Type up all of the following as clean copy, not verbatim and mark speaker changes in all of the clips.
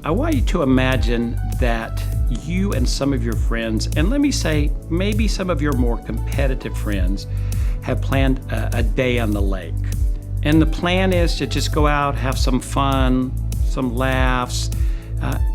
Speaker 1: I want you to imagine that you and some of your friends, and let me say maybe some of your more competitive friends, have planned a day on the lake. And the plan is to just go out, have some fun, some laughs,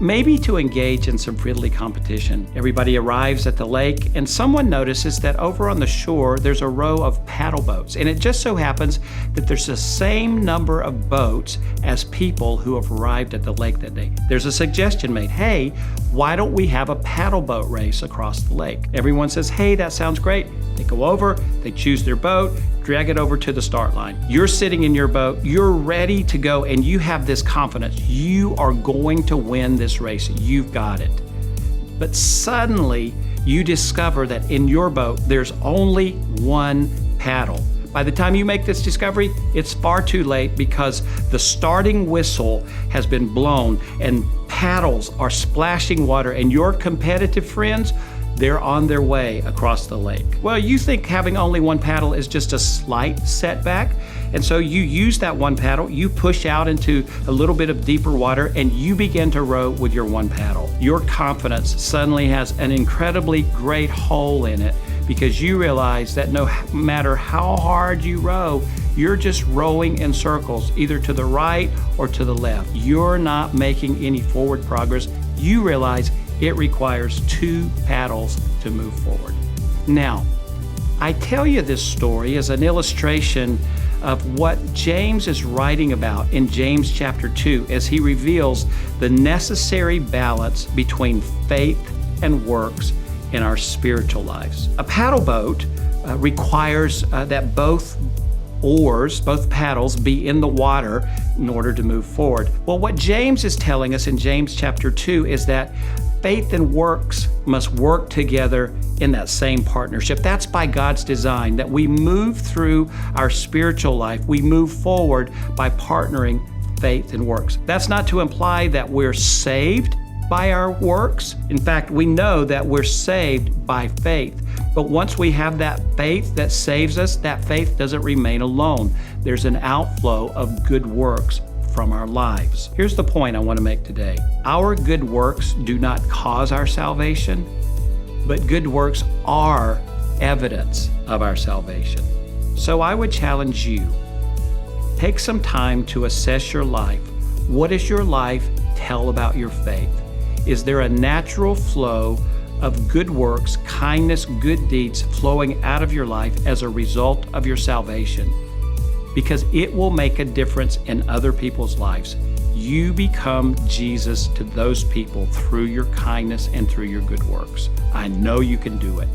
Speaker 1: maybe to engage in some friendly competition. Everybody arrives at the lake and someone notices that over on the shore there's a row of paddle boats, and it just so happens that there's the same number of boats as people who have arrived at the lake that day. There's a suggestion made, hey, why don't we have a paddle boat race across the lake? Everyone says, hey, that sounds great. They go over, they choose their boat, drag it over to the start line. You're sitting in your boat, you're ready to go, and you have this confidence. You are going to win this race. You've got it. But suddenly, you discover that in your boat, there's only one paddle. By the time you make this discovery, it's far too late because the starting whistle has been blown and paddles are splashing water, and your competitive friends, they're on their way across the lake. Well, you think having only one paddle is just a slight setback, and so you use that one paddle, you push out into a little bit of deeper water, and you begin to row with your one paddle. Your confidence suddenly has an incredibly great hole in it because you realize that no matter how hard you row, you're just rowing in circles, either to the right or to the left. You're not making any forward progress. You realize it requires two paddles to move forward. Now, I tell you this story as an illustration of what James is writing about in James chapter 2 as he reveals the necessary balance between faith and works in our spiritual lives. A paddle boat requires that both oars, both paddles, be in the water in order to move forward. Well, what James is telling us in James chapter 2 is that faith and works must work together in that same partnership. That's by God's design, that we move through our spiritual life. We move forward by partnering faith and works. That's not to imply that we're saved by our works. In fact, we know that we're saved by faith. But once we have that faith that saves us, that faith doesn't remain alone. There's an outflow of good works from our lives. Here's the point I want to make today. Our good works do not cause our salvation, but good works are evidence of our salvation. So I would challenge you, take some time to assess your life. What does your life tell about your faith? Is there a natural flow of good works, kindness, good deeds flowing out of your life as a result of your salvation? Because it will make a difference in other people's lives. You become Jesus to those people through your kindness and through your good works. I know you can do it.